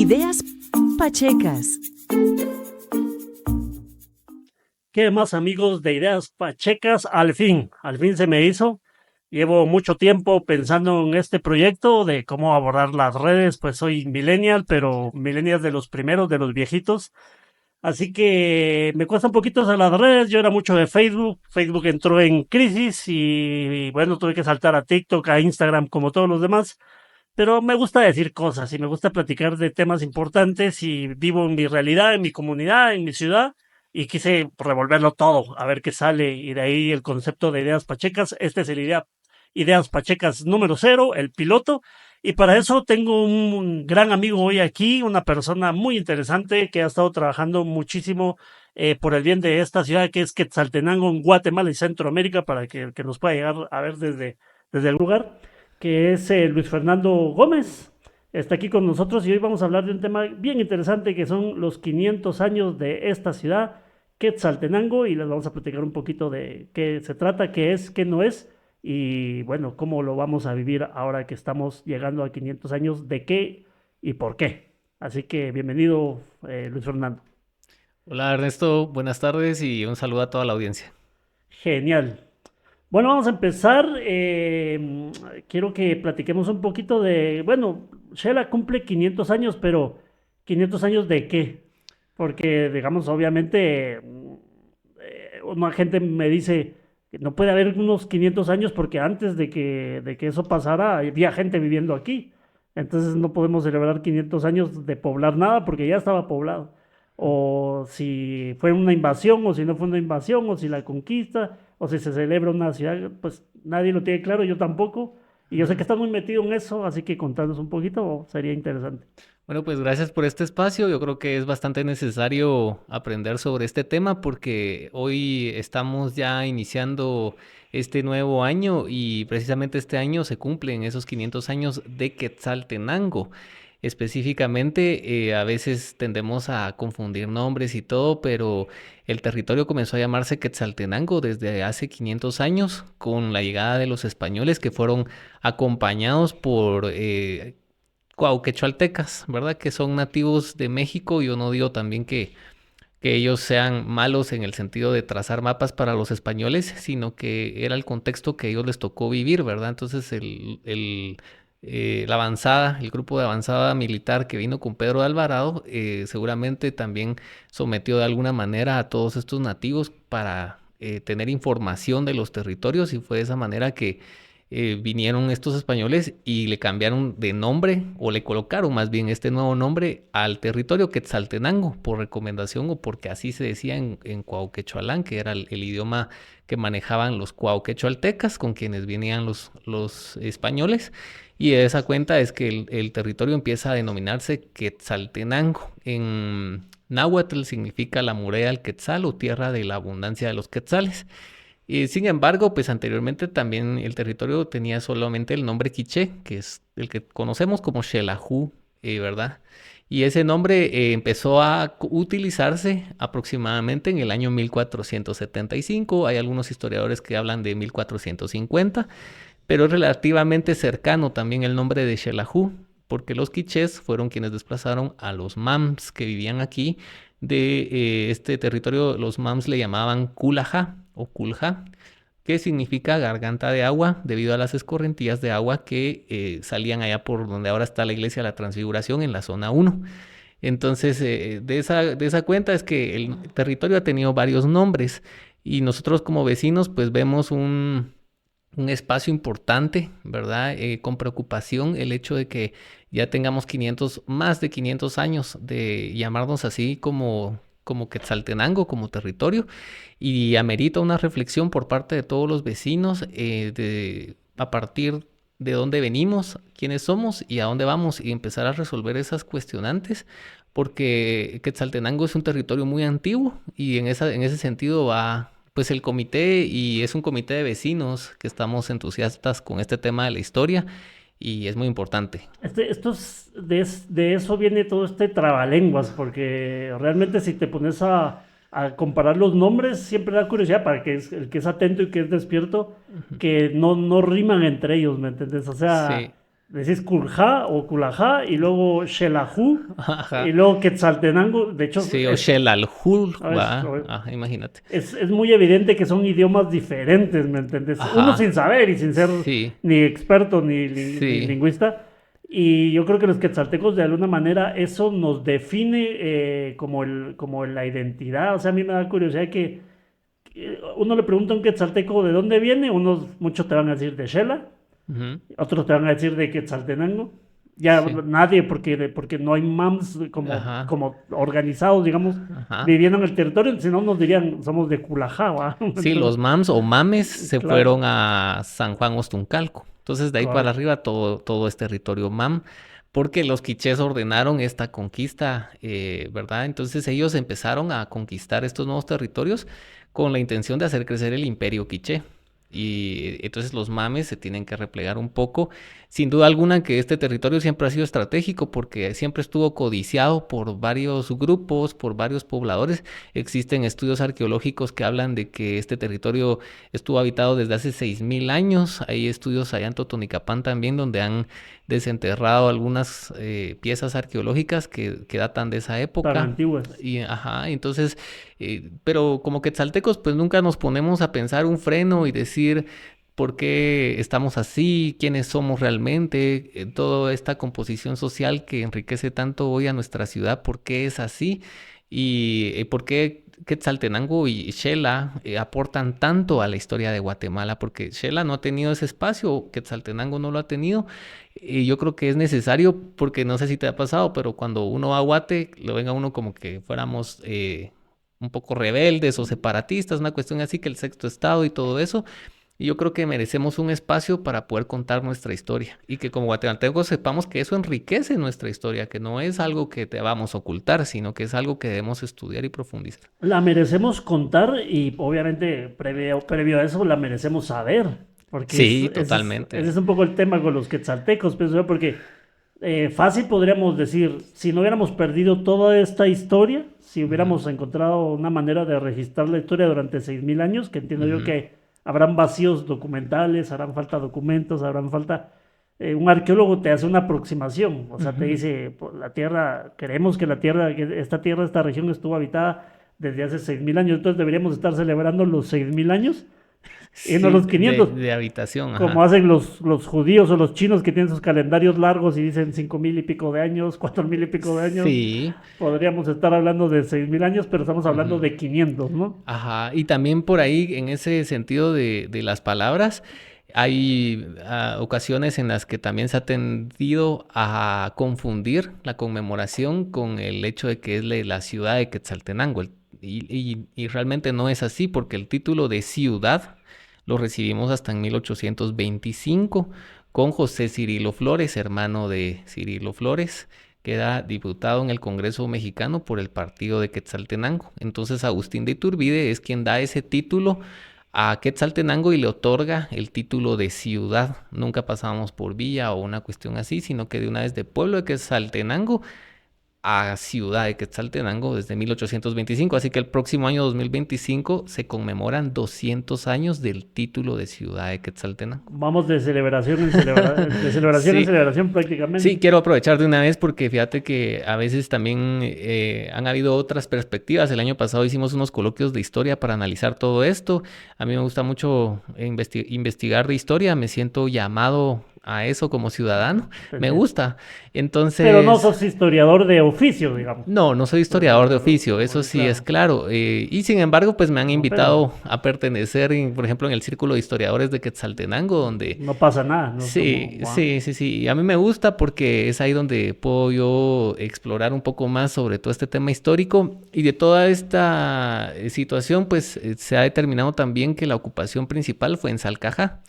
Ideas Pachecas. ¿Qué más, amigos de Ideas Pachecas? Al fin se me hizo. Llevo mucho tiempo pensando en este proyecto de cómo abordar las redes, pues soy millennial, pero millennial de los primeros, de los viejitos. Así que me cuesta un poquito hacer las redes. Yo era mucho de Facebook. Facebook entró en crisis y bueno, tuve que saltar a TikTok, a Instagram, como todos los demás. Pero me gusta decir cosas y me gusta platicar de temas importantes y vivo en mi realidad, en mi comunidad, en mi ciudad y quise revolverlo todo, a ver qué sale y de ahí el concepto de Ideas Pachecas. Este es el Ideas Pachecas número 0, el piloto. Y para eso tengo un gran amigo hoy aquí, una persona muy interesante que ha estado trabajando muchísimo por el bien de esta ciudad que es Quetzaltenango, en Guatemala y Centroamérica, para que nos pueda llegar a ver desde el lugar, que es Luis Fernando Gómez. Está aquí con nosotros y hoy vamos a hablar de un tema bien interesante que son los 500 años de esta ciudad, Quetzaltenango, y les vamos a platicar un poquito de qué se trata, qué es, qué no es, y bueno, cómo lo vamos a vivir ahora que estamos llegando a 500 años, de qué y por qué. Así que bienvenido, Luis Fernando. Hola Ernesto, buenas tardes y un saludo a toda la audiencia. Genial. Bueno, vamos a empezar. Quiero que platiquemos un poquito de, bueno, Shela cumple 500 años, pero ¿500 años de qué? Porque, digamos, obviamente, una gente me dice que no puede haber unos 500 años porque antes de que eso pasara había gente viviendo aquí. Entonces no podemos celebrar 500 años de poblar nada porque ya estaba poblado. O si fue una invasión, o si no fue una invasión, o si la conquista, o si se celebra una ciudad, pues nadie lo tiene claro, yo tampoco. Y yo sé que estás muy metido en eso, así que contanos un poquito, sería interesante. Bueno, pues gracias por este espacio. Yo creo que es bastante necesario aprender sobre este tema porque hoy estamos ya iniciando este nuevo año y precisamente este año se cumplen esos 500 años de Quetzaltenango. Específicamente, a veces tendemos a confundir nombres y todo, pero el territorio comenzó a llamarse Quetzaltenango desde hace 500 años con la llegada de los españoles que fueron acompañados por cuauquechoaltecas, ¿verdad? Que son nativos de México. Yo no digo también que ellos sean malos en el sentido de trazar mapas para los españoles, sino que era el contexto que a ellos les tocó vivir, ¿verdad? Entonces la avanzada, el grupo de avanzada militar que vino con Pedro de Alvarado, seguramente también sometió de alguna manera a todos estos nativos para tener información de los territorios y fue de esa manera que vinieron estos españoles y le cambiaron de nombre o le colocaron más bien este nuevo nombre al territorio Quetzaltenango por recomendación o porque así se decía en cuauquechoalán, que era el idioma que manejaban los cuauquechoaltecas con quienes venían los españoles. Y de esa cuenta es que el territorio empieza a denominarse Quetzaltenango. En náhuatl significa la muralla del Quetzal o tierra de la abundancia de los quetzales. Y sin embargo, pues anteriormente también el territorio tenía solamente el nombre quiché, que es el que conocemos como Xelajú, ¿verdad? Y ese nombre empezó a utilizarse aproximadamente en el año 1475. Hay algunos historiadores que hablan de 1450, pero es relativamente cercano también el nombre de Xelajú, porque los quichés fueron quienes desplazaron a los mams que vivían aquí de este territorio. Los mams le llamaban Kulajá o Kulja, que significa garganta de agua, debido a las escorrentías de agua que salían allá por donde ahora está la iglesia de la Transfiguración, en la zona 1. Entonces, de esa cuenta es que el territorio ha tenido varios nombres y nosotros como vecinos pues vemos un espacio importante, ¿verdad? Con preocupación el hecho de que ya tengamos más de 500 años de llamarnos así como Quetzaltenango, como territorio, y amerita una reflexión por parte de todos los vecinos a partir de dónde venimos, quiénes somos y a dónde vamos, y empezar a resolver esas cuestionantes, porque Quetzaltenango es un territorio muy antiguo y en ese sentido va pues el comité, y es un comité de vecinos que estamos entusiastas con este tema de la historia y es muy importante. De eso viene todo este trabalenguas, porque realmente si te pones a comparar los nombres, siempre da curiosidad para el que es atento y que es despierto, que no riman entre ellos, ¿me entiendes? O sea, Sí. decís Culjá o Culajá, y luego Xelajú, y Ajá. luego Quetzaltenango. De hecho, Sí, o Xelalhul, es- va. Ajá, imagínate. es muy evidente que son idiomas diferentes, ¿me entendés? Uno sin Ajá. saber y sin ser Sí, ni experto ni sí. lingüista. Y yo creo que los quetzaltecos de alguna manera eso nos define como la identidad. O sea, a mí me da curiosidad que uno le pregunta a un quetzalteco de dónde viene, muchos te van a decir de Shela, Ujú. otros te van a decir de Quetzaltenango. Ya Sí. nadie, porque no hay MAMs Ajá. como organizados, digamos, Ajá. viviendo en el territorio, si no nos dirían, somos de Culajá, ¿va? Sí, Entonces, los mams o mames se claro, fueron a San Juan Ostuncalco. Entonces, de ahí para correcto. arriba todo es territorio mam, porque los quichés ordenaron esta conquista, ¿verdad? Entonces, ellos empezaron a conquistar estos nuevos territorios con la intención de hacer crecer el imperio quiché. Y entonces los mames se tienen que replegar un poco. Sin duda alguna que este territorio siempre ha sido estratégico porque siempre estuvo codiciado por varios grupos, por varios pobladores. Existen estudios arqueológicos que hablan de que este territorio estuvo habitado desde hace 6000 años. Hay estudios allá en Totonicapán también donde han desenterrado algunas piezas arqueológicas que datan de esa Tan época. antiguas. Y ajá, entonces, pero como quetzaltecos, pues nunca nos ponemos a pensar un freno y decir por qué estamos así, quiénes somos realmente, toda esta composición social que enriquece tanto hoy a nuestra ciudad, por qué es así y por qué Quetzaltenango y Xela aportan tanto a la historia de Guatemala, porque Xela no ha tenido ese espacio, Quetzaltenango no lo ha tenido, y yo creo que es necesario, porque no sé si te ha pasado, pero cuando uno va a Guate, lo ven a uno como que fuéramos un poco rebeldes o separatistas, una cuestión así que el sexto estado y todo eso. Y yo creo que merecemos un espacio para poder contar nuestra historia y que como guatemaltecos sepamos que eso enriquece nuestra historia, que no es algo que te vamos a ocultar, sino que es algo que debemos estudiar y profundizar. La merecemos contar y obviamente previo a eso la merecemos saber, porque Sí, ese es totalmente. un poco el tema con los quetzaltecos, pienso yo, porque fácil podríamos decir, si no hubiéramos perdido toda esta historia, si Ujú, hubiéramos encontrado una manera de registrar la historia durante 6000 años, que entiendo yo ujú, que habrán vacíos documentales, harán falta documentos, habrán falta... un arqueólogo te hace una aproximación, o sea, te ujú. dice, la Tierra, creemos que la Tierra, que esta Tierra, esta región estuvo habitada desde hace 6000 años, entonces deberíamos estar celebrando los 6000 años y no Sí, los 500 de habitación, como ajá. hacen los judíos o los chinos que tienen sus calendarios largos y dicen 5000 y pico de años, 4000 y pico de años. Sí. Podríamos estar hablando de 6000 años, pero estamos hablando Ujú. de 500, ¿no? Ajá, y también por ahí, en ese sentido de las palabras, hay ocasiones en las que también se ha tendido a confundir la conmemoración con el hecho de que es la ciudad de Quetzaltenango. Y realmente no es así, porque el título de ciudad lo recibimos hasta en 1825 con José Cirilo Flores, hermano de Cirilo Flores, que era diputado en el Congreso mexicano por el partido de Quetzaltenango. Entonces Agustín de Iturbide es quien da ese título a Quetzaltenango y le otorga el título de ciudad. Nunca pasábamos por villa o una cuestión así, sino que de una vez de pueblo de Quetzaltenango a Ciudad de Quetzaltenango desde 1825, así que el próximo año 2025 se conmemoran 200 años del título de Ciudad de Quetzaltenango. Vamos de celebración en Sí, celebración sí, prácticamente. quiero aprovechar de una vez porque fíjate que a veces también han habido otras perspectivas. El año pasado hicimos unos coloquios de historia para analizar todo esto. A mí me gusta mucho investigar de historia, me siento llamado a eso como ciudadano, Te me entiendo. gusta. Pero no Entonces, sos historiador de oficio, digamos. no soy historiador de oficio, eso sí es Claro, claro. Y sin embargo, pues me han no, pero invitado a pertenecer, por ejemplo, en el Círculo de Historiadores de Quetzaltenango, donde no pasa nada, no es como, sí, sí, sí, sí. Y a mí me gusta porque es ahí donde puedo yo explorar un poco más sobre todo este tema histórico y de toda esta situación, pues se ha determinado también que la ocupación principal fue en Salcajá.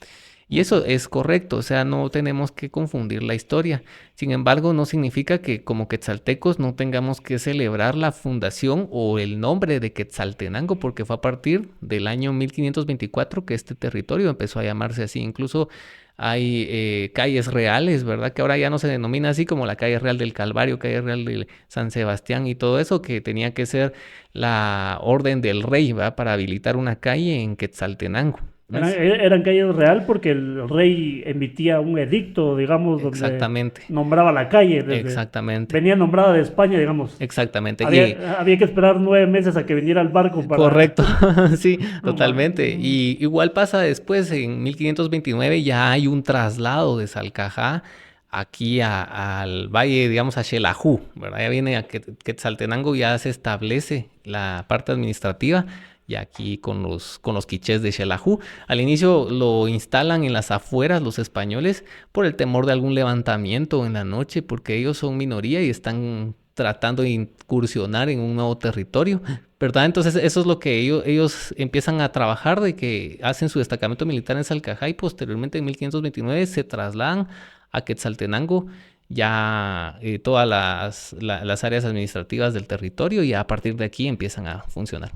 Y eso es correcto, o sea, no tenemos que confundir la historia. Sin embargo, no significa que como quetzaltecos no tengamos que celebrar la fundación o el nombre de Quetzaltenango, porque fue a partir del año 1524 que este territorio empezó a llamarse así. Incluso hay calles reales, ¿verdad? Que ahora ya no se denomina así como la calle real del Calvario, calle real de San Sebastián y todo eso, que tenía que ser la orden del rey, ¿verdad? Para habilitar una calle en Quetzaltenango. Eran calles real porque el rey emitía un edicto, digamos, donde Exactamente. nombraba la calle. Exactamente. Venía nombrada de España, digamos. Exactamente. Había que esperar 9 meses a que viniera el barco para... Correcto, sí, No, totalmente. Y igual pasa después, en 1529 ya hay un traslado de Salcajá aquí al valle, digamos, a Xelajú, ¿verdad? Ya viene a Quetzaltenango, ya se establece la parte administrativa y aquí con los quichés de Xelajú. Al inicio lo instalan en las afueras los españoles por el temor de algún levantamiento en la noche, porque ellos son minoría y están tratando de incursionar en un nuevo territorio, ¿verdad? Entonces eso es lo que ellos empiezan a trabajar, de que hacen su destacamento militar en Salcajá y posteriormente en 1529 se trasladan a Quetzaltenango ya todas las áreas administrativas del territorio, y a partir de aquí empiezan a funcionar.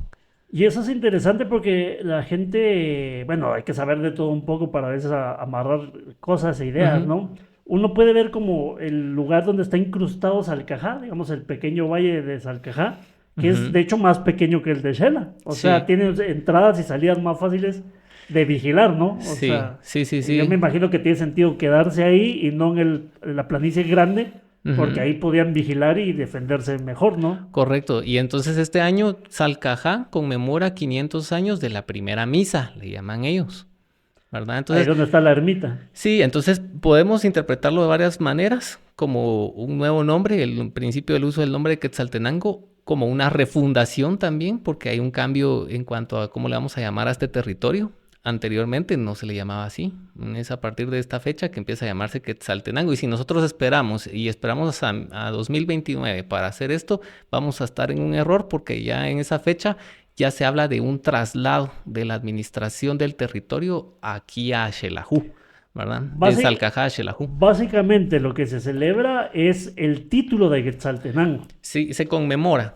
Y eso es interesante porque la gente, bueno, hay que saber de todo un poco para a veces amarrar cosas e ideas, ¿no? Uno puede ver como el lugar donde está incrustado Salcajá, digamos el pequeño valle de Salcajá, que es de hecho más pequeño que el de Xela. O sea, tiene entradas y salidas más fáciles de vigilar, ¿no? O sea, sí. yo me imagino que tiene sentido quedarse ahí y no en la planicie grande, porque ahí podían vigilar y defenderse mejor, ¿no? Correcto. Y entonces este año Salcajá conmemora 500 años de la primera misa, le llaman ellos, ¿verdad? Entonces, ahí es donde está la ermita. Sí, entonces podemos interpretarlo de varias maneras, como un nuevo nombre, el principio del uso del nombre de Quetzaltenango, como una refundación también, porque hay un cambio en cuanto a cómo le vamos a llamar a este territorio. Anteriormente no se le llamaba así. Es a partir de esta fecha que empieza a llamarse Quetzaltenango. Y si nosotros esperamos a 2029 para hacer esto, vamos a estar en un error, porque ya en esa fecha ya se habla de un traslado de la administración del territorio aquí a Xelajú, ¿verdad? De Salcajá a Xelajú. Básicamente lo que se celebra es el título de Quetzaltenango. Sí, se conmemora,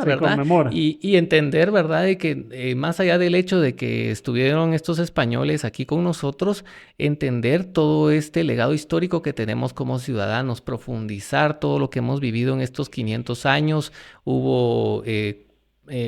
¿verdad? Y entender, ¿verdad? De que más allá del hecho de que estuvieron estos españoles aquí con nosotros, entender todo este legado histórico que tenemos como ciudadanos, profundizar todo lo que hemos vivido en estos 500 años. Hubo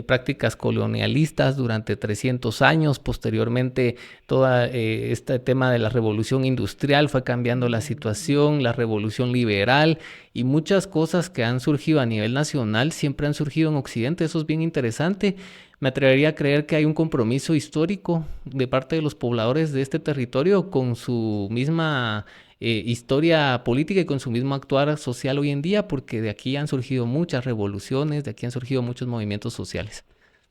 prácticas colonialistas durante 300 años. Posteriormente, todo este tema de la revolución industrial fue cambiando la situación, la revolución liberal, y muchas cosas que han surgido a nivel nacional siempre han surgido en Occidente. Eso es bien interesante. Me atrevería a creer que hay un compromiso histórico de parte de los pobladores de este territorio con su misma historia política y con su mismo actuar social hoy en día, porque de aquí han surgido muchas revoluciones, de aquí han surgido muchos movimientos sociales.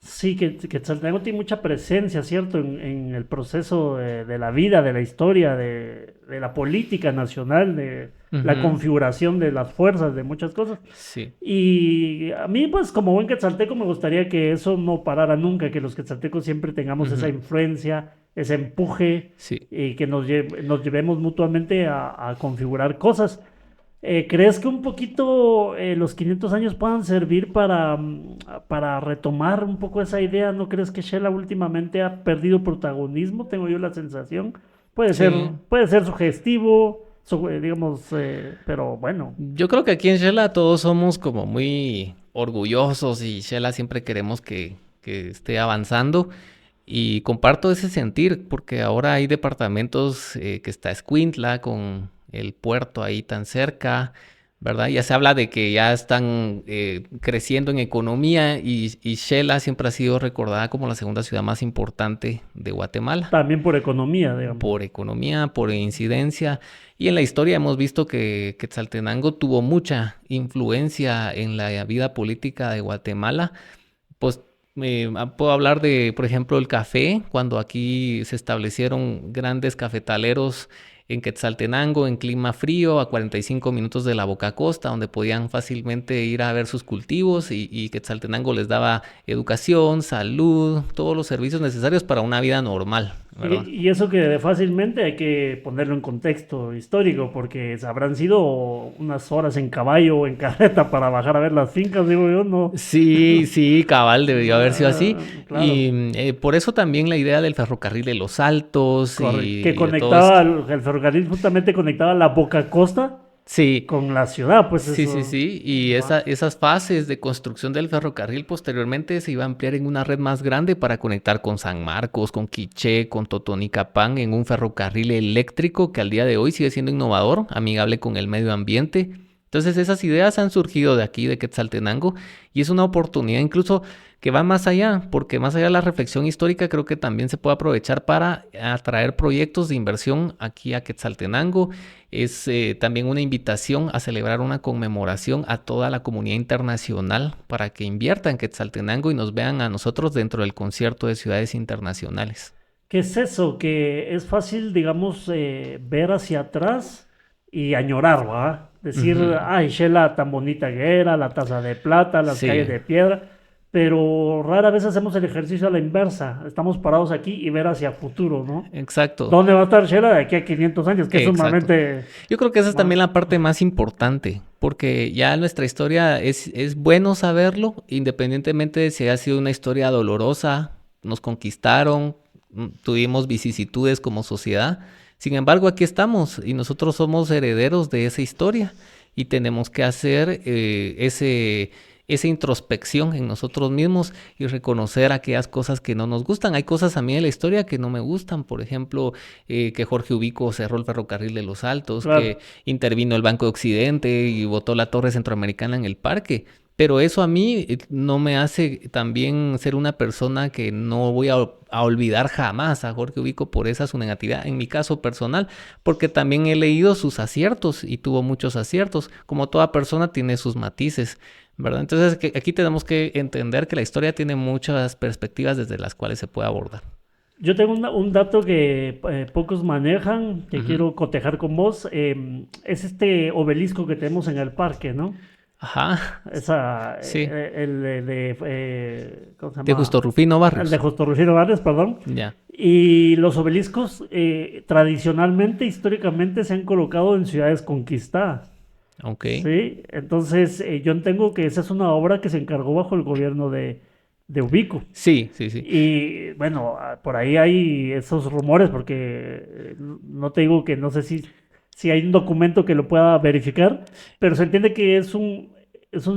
Sí, que Quetzaltenango tiene mucha presencia, ¿cierto? En el proceso de la vida, de la historia, de la política nacional, de la configuración de las fuerzas, de muchas cosas. Sí. Y a mí, pues, como buen quetzalteco, me gustaría que eso no parara nunca, que los quetzaltecos siempre tengamos esa influencia, ese empuje, y que nos llevemos mutuamente a configurar cosas. ¿Crees que un poquito los 500 años puedan servir para retomar un poco esa idea? ¿No crees que Xela últimamente ha perdido protagonismo? Tengo yo la sensación. Puede ser sugestivo, digamos, pero bueno. Yo creo que aquí en Xela todos somos como muy orgullosos y Xela siempre queremos que esté avanzando. Y comparto ese sentir, porque ahora hay departamentos que está Escuintla con el puerto ahí tan cerca, ¿verdad? Ya se habla de que ya están creciendo en economía, y Xela siempre ha sido recordada como la segunda ciudad más importante de Guatemala. También por economía, digamos. Por economía, por incidencia. Y en la historia hemos visto que Quetzaltenango tuvo mucha influencia en la vida política de Guatemala. Pues puedo hablar de, por ejemplo, el café, cuando aquí se establecieron grandes cafetaleros en Quetzaltenango, en clima frío, a 45 minutos de la Boca Costa, donde podían fácilmente ir a ver sus cultivos, y Quetzaltenango les daba educación, salud, todos los servicios necesarios para una vida normal, ¿verdad? Y eso que fácilmente hay que ponerlo en contexto histórico, porque habrán sido unas horas en caballo o en carreta para bajar a ver las fincas, digo yo, ¿no? Sí, cabal, debió haber sido así. Claro. Y por eso también la idea del ferrocarril de los Altos. Que conectaba, el ferrocarril justamente conectaba la Boca Costa Sí, con la ciudad, pues sí, sí, eso. sí. Y esas fases de construcción del ferrocarril posteriormente se iba a ampliar en una red más grande para conectar con San Marcos, con Quiché, con Totonicapán en un ferrocarril eléctrico que al día de hoy sigue siendo innovador, amigable con el medio ambiente. Entonces esas ideas han surgido de aquí, de Quetzaltenango, y es una oportunidad incluso que va más allá, porque más allá de la reflexión histórica, creo que también se puede aprovechar para atraer proyectos de inversión aquí a Quetzaltenango. Es también una invitación a celebrar una conmemoración a toda la comunidad internacional para que invierta en Quetzaltenango y nos vean a nosotros dentro del concierto de ciudades internacionales. ¿Qué es eso? Que es fácil, digamos, ver hacia atrás y añorar, ¿va? Decir, Ujú. ay, Shela tan bonita que era, la taza de plata, las calles Sí, de piedra, pero rara vez hacemos el ejercicio a la inversa. Estamos parados aquí y ver hacia futuro, ¿no? exacto, ¿Dónde va a estar Shela de aquí a 500 años? Que es exacto. sumamente... Yo creo que esa es ¿va? también la parte más importante, porque ya nuestra historia es bueno saberlo, independientemente de si ha sido una historia dolorosa, nos conquistaron, tuvimos vicisitudes como sociedad. Sin embargo, aquí estamos y nosotros somos herederos de esa historia y tenemos que hacer esa introspección en nosotros mismos y reconocer aquellas cosas que no nos gustan. Hay cosas a mí de la historia que no me gustan, por ejemplo, que Jorge Ubico cerró el ferrocarril de los Altos, que Claro. intervino el Banco de Occidente y botó la Torre Centroamericana en el parque. Pero eso a mí no me hace también ser una persona que no voy a olvidar jamás a Jorge Ubico por esa su negatividad, en mi caso personal, porque también he leído sus aciertos y tuvo muchos aciertos. Como toda persona tiene sus matices, ¿verdad? Entonces aquí tenemos que entender que la historia tiene muchas perspectivas desde las cuales se puede abordar. Yo tengo un dato que pocos manejan, que Ujú. quiero cotejar con vos. Es este obelisco que tenemos en el parque, ¿no? Ajá, Esa, sí, el ¿cómo se de Justo llama? Rufino El de Barrios. Justo Rufino Barrios, perdón. Ya, Y los obeliscos tradicionalmente, históricamente, se han colocado en ciudades conquistadas. ok. Sí, entonces yo tengo que esa es una obra que se encargó bajo el gobierno de Ubico. Sí, sí, sí. Y bueno, por ahí hay esos rumores, porque no te digo que no sé si hay un documento que lo pueda verificar, pero se entiende que es un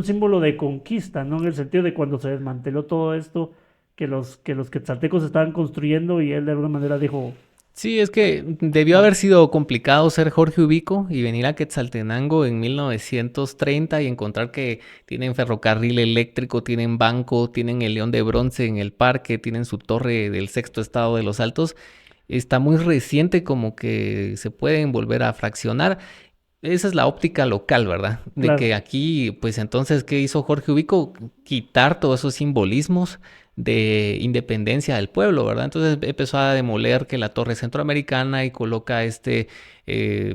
símbolo de conquista, ¿no? En el sentido de cuando se desmanteló todo esto, que los quetzaltecos estaban construyendo y él de alguna manera dijo, Sí, es que debió "Va". haber sido complicado ser Jorge Ubico y venir a Quetzaltenango en 1930 y encontrar que tienen ferrocarril eléctrico, tienen banco, tienen el León de Bronce en el parque, tienen su torre del sexto estado de los Altos. Está muy reciente como que se pueden volver a fraccionar. Esa es la óptica local, ¿verdad? De Claro, que aquí, pues entonces, ¿qué hizo Jorge Ubico? Quitar todos esos simbolismos de independencia del pueblo, ¿verdad? Entonces empezó a demoler que la Torre Centroamericana y coloca este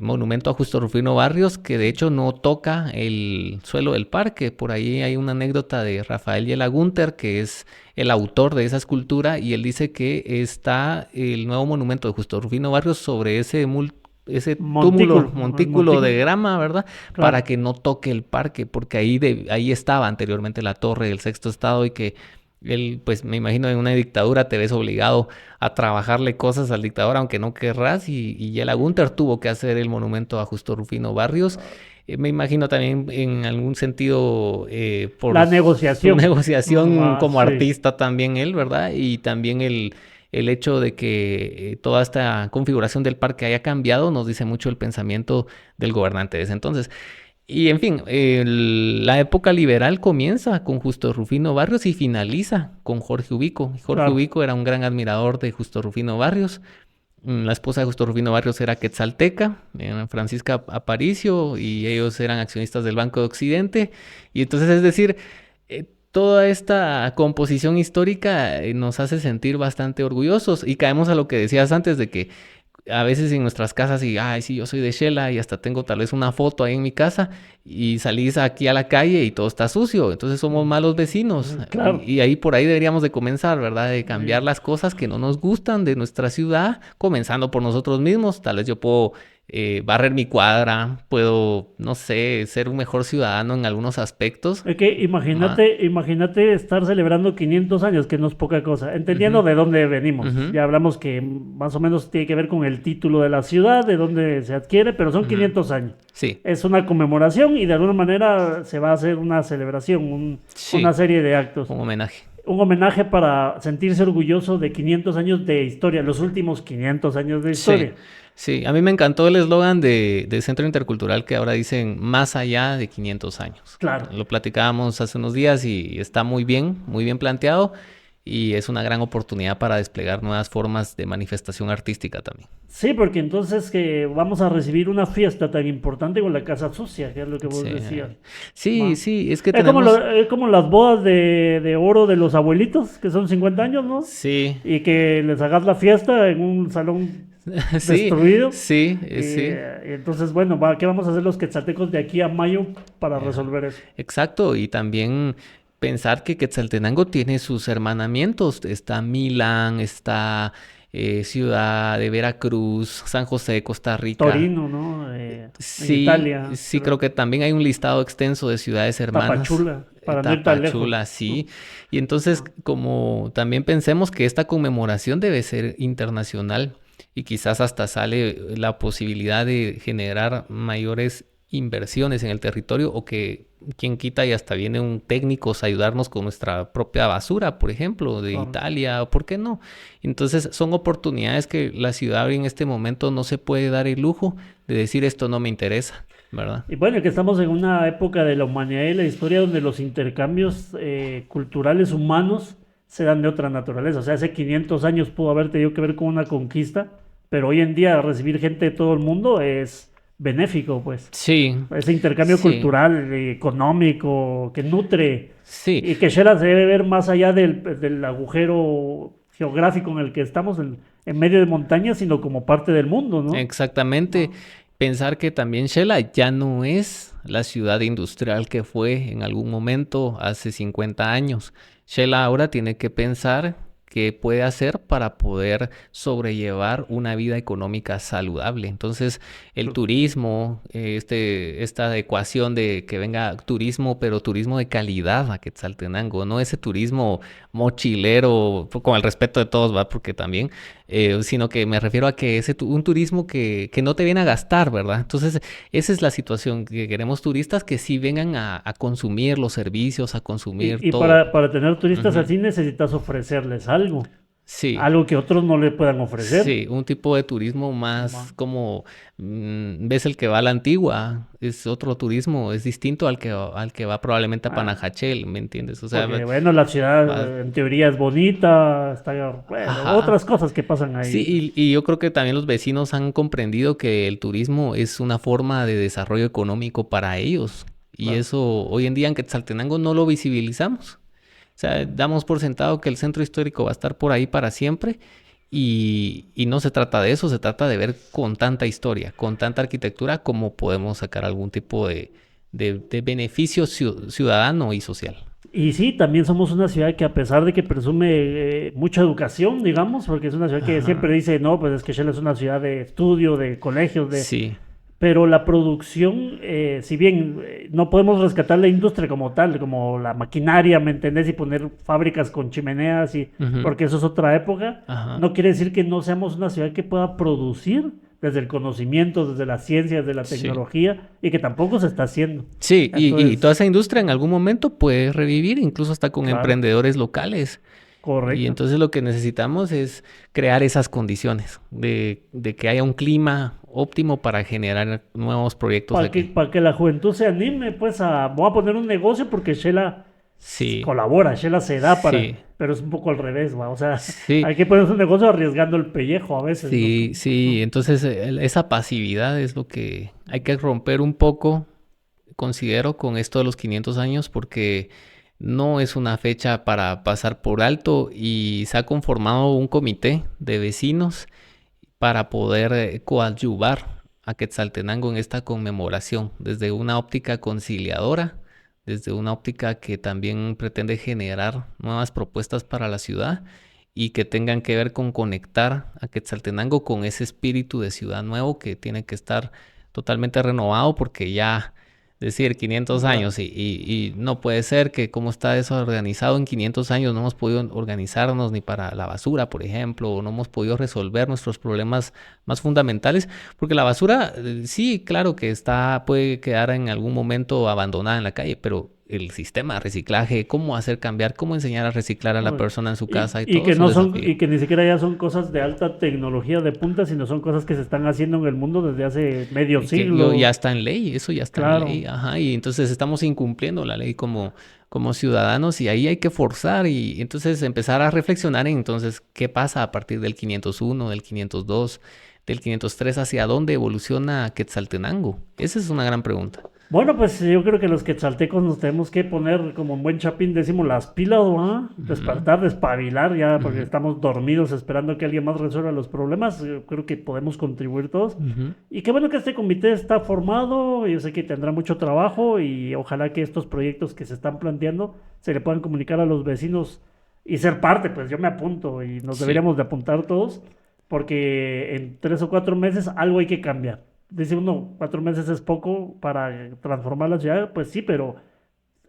monumento a Justo Rufino Barrios, que de hecho no toca el suelo del parque. Por ahí hay una anécdota de Rafael Yela Gunter, que es el autor de esa escultura, y él dice que está el nuevo monumento de Justo Rufino Barrios sobre ese túmulo, montículo, el montículo de montículo, grama, ¿verdad? Para claro. que no toque el parque, porque ahí estaba anteriormente la torre del sexto estado y que él, pues me imagino en una dictadura te ves obligado a trabajarle cosas al dictador aunque no querrás y Yela Gunter tuvo que hacer el monumento a Justo Rufino Barrios. Me imagino también en algún sentido por La su negociación, negociación como sí. artista también él, ¿verdad? Y también el hecho de que toda esta configuración del parque haya cambiado nos dice mucho el pensamiento del gobernante de ese entonces. Y en fin, la época liberal comienza con Justo Rufino Barrios y finaliza con Jorge Ubico. Jorge Claro, Ubico era un gran admirador de Justo Rufino Barrios. La esposa de Justo Rufino Barrios era quetzalteca, Francisca Aparicio, y ellos eran accionistas del Banco de Occidente. Y entonces, es decir, toda esta composición histórica nos hace sentir bastante orgullosos y caemos a lo que decías antes de que a veces en nuestras casas y, ay, sí, yo soy de Shela y hasta tengo tal vez una foto ahí en mi casa y salís aquí a la calle y todo está sucio, entonces somos malos vecinos claro. y ahí por ahí deberíamos de comenzar, ¿verdad? De cambiar Sí. las cosas que no nos gustan de nuestra ciudad, comenzando por nosotros mismos, tal vez yo puedo barrer mi cuadra, puedo, no sé, ser un mejor ciudadano en algunos aspectos. Es que Ajá. imagínate estar celebrando 500 años, que no es poca cosa, entendiendo Ujú, de dónde venimos. ujú, Ya hablamos que más o menos tiene que ver con el título de la ciudad, de dónde se adquiere, pero son ujú. 500 años. Sí, Es una conmemoración y de alguna manera se va a hacer una celebración, una sí, serie de actos. un homenaje. Un homenaje para sentirse orgulloso de 500 años de historia, los últimos 500 años de Sí, historia. sí. A mí me encantó el eslogan de Centro Intercultural que ahora dicen más allá de 500 años. Claro. Lo platicábamos hace unos días y está muy bien planteado y es una gran oportunidad para desplegar nuevas formas de manifestación artística también. Sí, porque entonces que vamos a recibir una fiesta tan importante con la casa sucia, que es lo que vos Sí, decías. sí, ¿Va? sí, es que Es como, tenemos, es como las bodas de oro de los abuelitos, que son 50 años, ¿no? sí, Y que les hagas la fiesta en un salón sí, destruido. sí, sí. Y entonces, bueno, ¿qué vamos a hacer los quetzaltecos de aquí a mayo para Ya. resolver eso? Exacto, y también pensar que Quetzaltenango tiene sus hermanamientos. Está Milán, está Ciudad de Veracruz, San José de Costa Rica. Torino, ¿no? En Sí, Italia, sí, creo creo. que también hay un listado extenso de ciudades hermanas. Tapachula, para no ir tan lejos. Tapachula, sí. Y entonces, como también pensemos que esta conmemoración debe ser internacional y quizás hasta sale la posibilidad de generar mayores inversiones en el territorio o que quien quita y hasta viene un técnico a ayudarnos con nuestra propia basura, por ejemplo, de Correcto. Italia, o por qué no. Entonces son oportunidades que la ciudad en este momento no se puede dar el lujo de decir esto no me interesa, ¿verdad? Y bueno, que estamos en una época de la humanidad y la historia donde los intercambios culturales humanos se dan de otra naturaleza. O sea, hace 500 años pudo haber tenido que ver con una conquista, pero hoy en día recibir gente de todo el mundo es benéfico, pues. Sí, Ese intercambio sí, cultural, económico, que nutre sí. y que Shela se debe ver más allá del agujero geográfico en el que estamos, en medio de montañas, sino como parte del mundo, ¿no? Exactamente. Ah, Pensar que también Shela ya no es la ciudad industrial que fue en algún momento hace 50 años. Shela ahora tiene que pensar qué puede hacer para poder sobrellevar una vida económica saludable. Entonces, el turismo, esta ecuación de que venga turismo, pero turismo de calidad a Quetzaltenango, no ese turismo mochilero, con el respeto de todos, ¿va? Porque también sino que me refiero a que un turismo que no te viene a gastar, ¿verdad? Entonces, esa es la situación, que queremos turistas que sí vengan a consumir los servicios, a consumir y todo. para tener turistas Ujú. así necesitas ofrecerles algo, Sí, algo que otros no le puedan ofrecer. sí, un tipo de turismo más Ma- como, ves el que va a la Antigua, es otro turismo, es distinto al que va probablemente a ah, Panajachel, ¿me entiendes? O sea, Porque bueno, la va- ciudad en teoría es bonita, está, bueno, ajá. otras cosas que pasan Sí, ahí. y yo creo que también los vecinos han comprendido que el turismo es una forma de desarrollo económico para ellos. Y Claro. eso hoy en día en Quetzaltenango no lo visibilizamos. O sea, damos por sentado que el centro histórico va a estar por ahí para siempre. Y no se trata de eso, se trata de ver con tanta historia, con tanta arquitectura, cómo podemos sacar algún tipo de beneficio ciudadano y social. Y sí, también somos una ciudad que a pesar de que presume mucha educación, digamos, porque es una ciudad que siempre Ajá. dice, no, pues es que Shell es una ciudad de estudio, de colegios, Sí. pero la producción, si bien no podemos rescatar la industria como tal, como la maquinaria, ¿me entendés? Y poner fábricas con chimeneas, Ujú. porque eso es otra época, Ajá. no quiere decir que no seamos una ciudad que pueda producir desde el conocimiento, desde la ciencia, desde la Sí. tecnología, y que tampoco se está haciendo. Sí, y toda Entonces, esa industria en algún momento puede revivir, incluso hasta con claro, emprendedores locales. Y correcto. entonces lo que necesitamos es crear esas condiciones de que haya un clima óptimo para generar nuevos proyectos aquí. Para que la juventud se anime, pues voy a poner un negocio porque Shela Sí, colabora, Shela se da sí, pero es un poco al revés, ¿va? O sea, sí, hay que poner un negocio arriesgando el pellejo a veces, ¿no? sí, sí. Entonces esa pasividad es lo que hay que romper un poco, considero, con esto de los 500 años, porque no es una fecha para pasar por alto y se ha conformado un comité de vecinos para poder coadyuvar a Quetzaltenango en esta conmemoración desde una óptica conciliadora, desde una óptica que también pretende generar nuevas propuestas para la ciudad y que tengan que ver con conectar a Quetzaltenango con ese espíritu de ciudad nuevo que tiene que estar totalmente renovado porque ya decir 500 años y no puede ser que como está eso organizado en 500 años no hemos podido organizarnos ni para la basura, por ejemplo, o no hemos podido resolver nuestros problemas más fundamentales, porque la basura sí, claro que puede quedar en algún momento abandonada en la calle, pero el sistema de reciclaje, cómo hacer cambiar, cómo enseñar a reciclar a la persona en su casa y todo que es un desafío. Y que ni siquiera ya son cosas de alta tecnología de punta, sino son cosas que se están haciendo en el mundo desde hace medio siglo. Ya está en ley, eso ya está en ley, ajá, y entonces estamos incumpliendo la ley como ciudadanos y ahí hay que forzar y entonces empezar a reflexionar en entonces qué pasa a partir del 501, del 502, del 503, hacia dónde evoluciona Quetzaltenango. Esa es una gran pregunta. Bueno, pues yo creo que los quetzaltecos nos tenemos que poner, como en buen chapín decimos, las pilas, ¿no? Despertar, despabilar ya, porque estamos dormidos esperando que alguien más resuelva los problemas. Yo creo que podemos contribuir todos. Y qué bueno que este comité está formado, yo sé que tendrá mucho trabajo y ojalá que estos proyectos que se están planteando se le puedan comunicar a los vecinos y ser parte, pues yo me apunto y nos deberíamos de apuntar todos, porque en 3 o 4 meses algo hay que cambiar. Dice uno, 4 meses es poco para transformar la ciudad, pues sí, pero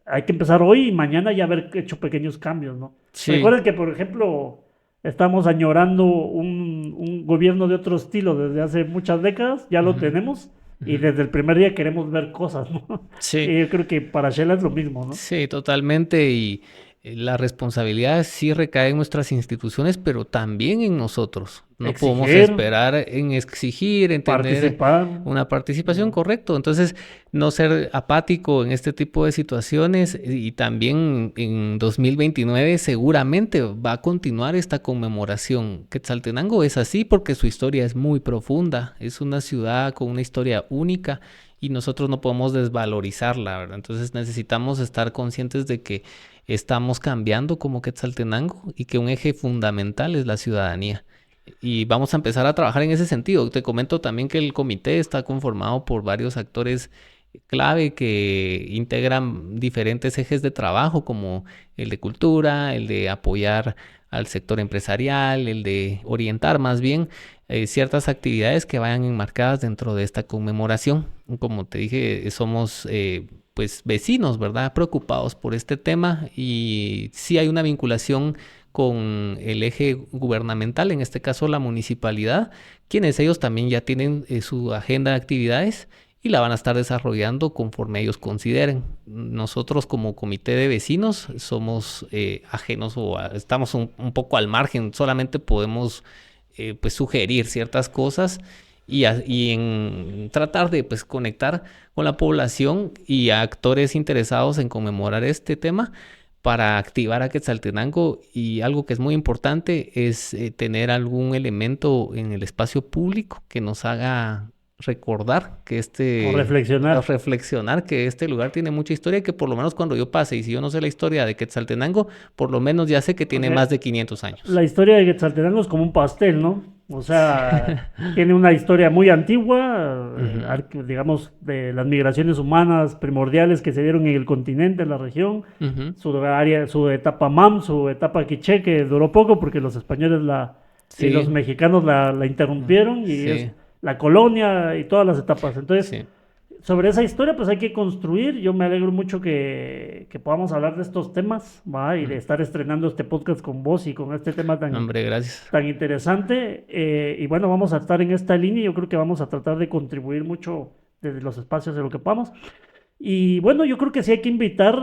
hay que empezar hoy y mañana ya haber hecho pequeños cambios, ¿no? Sí. Recuerden que, por ejemplo, estamos añorando un gobierno de otro estilo desde hace muchas décadas, ya lo tenemos, y desde el primer día queremos ver cosas, ¿no? Sí. Y yo creo que para Shela es lo mismo, ¿no? Sí, totalmente, y la responsabilidad sí recae en nuestras instituciones, pero también en nosotros. No podemos esperar en exigir, en tener una participación, correcto. Entonces, no ser apático en este tipo de situaciones y también en 2029 seguramente va a continuar esta conmemoración. Quetzaltenango es así porque su historia es muy profunda, es una ciudad con una historia única y nosotros no podemos desvalorizarla, ¿verdad? Entonces necesitamos estar conscientes de que estamos cambiando como Quetzaltenango y que un eje fundamental es la ciudadanía. Y vamos a empezar a trabajar en ese sentido. Te comento también que el comité está conformado por varios actores clave que integran diferentes ejes de trabajo, como el de cultura, el de apoyar al sector empresarial, el de orientar más bien ciertas actividades que vayan enmarcadas dentro de esta conmemoración. Como te dije, somos pues vecinos, ¿verdad? Preocupados por este tema y sí hay una vinculación con el eje gubernamental, en este caso la municipalidad, quienes ellos también ya tienen su agenda de actividades y la van a estar desarrollando conforme ellos consideren. Nosotros como comité de vecinos somos ajenos o estamos un poco al margen, solamente podemos pues sugerir ciertas cosas y en tratar de pues conectar con la población y a actores interesados en conmemorar este tema para activar a Quetzaltenango. Y algo que es muy importante es tener algún elemento en el espacio público que nos haga recordar que reflexionar que este lugar tiene mucha historia y que por lo menos cuando yo pase y si yo no sé la historia de Quetzaltenango, por lo menos ya sé que tiene más de 500 años. La historia de Quetzaltenango es como un pastel, ¿no? O sea, tiene una historia muy antigua, digamos, de las migraciones humanas primordiales que se dieron en el continente, en la región, su etapa MAM, su etapa quiché, que duró poco porque los españoles y los mexicanos la interrumpieron, y es la colonia y todas las etapas. Entonces, sobre esa historia, pues hay que construir. Yo me alegro mucho que podamos hablar de estos temas, ¿va? Y de estar estrenando este podcast con vos y con este tema tan interesante. Y bueno, vamos a estar en esta línea. Yo creo que vamos a tratar de contribuir mucho desde los espacios de lo que podamos. Y bueno, yo creo que sí hay que invitar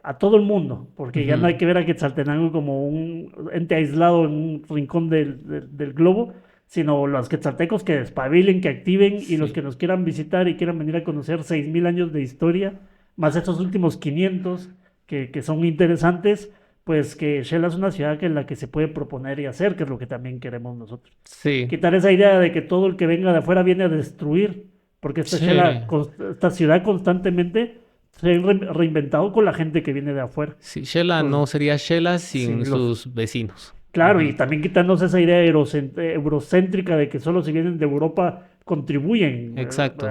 a todo el mundo, porque ya no hay que ver a Quetzaltenango como un ente aislado en un rincón del globo, sino los quetzaltecos que despabilen, que activen, y los que nos quieran visitar y quieran venir a conocer 6,000 años de historia, más estos últimos 500 que son interesantes, pues que Shela es una ciudad en la que se puede proponer y hacer, que es lo que también queremos nosotros. Quitar esa idea de que todo el que venga de afuera viene a destruir, porque esta ciudad constantemente se ha reinventado con la gente que viene de afuera. Sí, Shela no sería Shela sin sus vecinos. Claro, y también quitarnos esa idea eurocéntrica de que solo si vienen de Europa contribuyen. Exacto.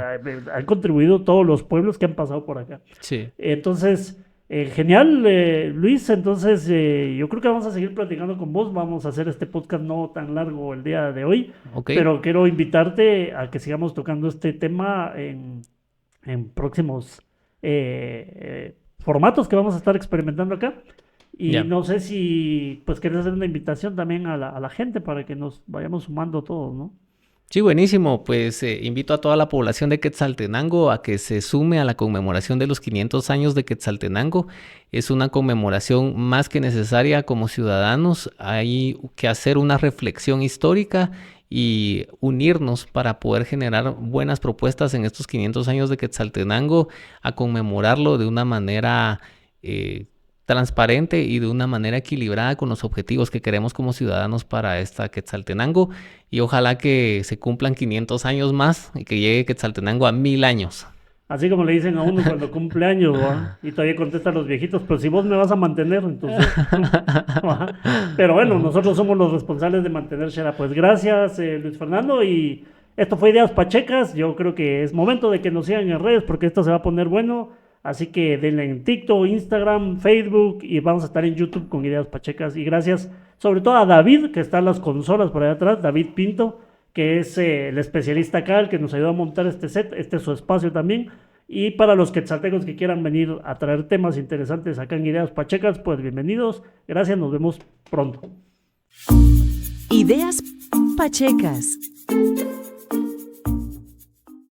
Han contribuido todos los pueblos que han pasado por acá. Sí. Entonces, Genial, Luis, entonces yo creo que vamos a seguir platicando con vos, vamos a hacer este podcast no tan largo el día de hoy, pero quiero invitarte a que sigamos tocando este tema en próximos formatos que vamos a estar experimentando acá. Y no sé si pues querés hacer una invitación también a la gente para que nos vayamos sumando todos, ¿no? Sí, buenísimo. Pues invito a toda la población de Quetzaltenango a que se sume a la conmemoración de los 500 años de Quetzaltenango. Es una conmemoración más que necesaria como ciudadanos. Hay que hacer una reflexión histórica y unirnos para poder generar buenas propuestas en estos 500 años de Quetzaltenango, a conmemorarlo de una manera transparente y de una manera equilibrada con los objetivos que queremos como ciudadanos para esta Quetzaltenango, y ojalá que se cumplan 500 años más y que llegue Quetzaltenango a 1000 años. Así como le dicen a uno cuando cumple años, ¿va? Y todavía contestan los viejitos, pero si vos me vas a mantener, entonces... ¿va? Pero bueno, nosotros somos los responsables de mantener Shera. Pues gracias, Luis Fernando, y esto fue Ideas Pachecas. Yo creo que es momento de que nos sigan en redes porque esto se va a poner bueno. Así que denle en TikTok, Instagram, Facebook, y vamos a estar en YouTube con Ideas Pachecas. Y gracias sobre todo a David, que está en las consolas por allá atrás, David Pinto, que es el especialista acá, el que nos ayudó a montar este set. Este es su espacio también. Y para los quetzaltecos que quieran venir a traer temas interesantes acá en Ideas Pachecas, pues bienvenidos. Gracias, nos vemos pronto. Ideas Pachecas.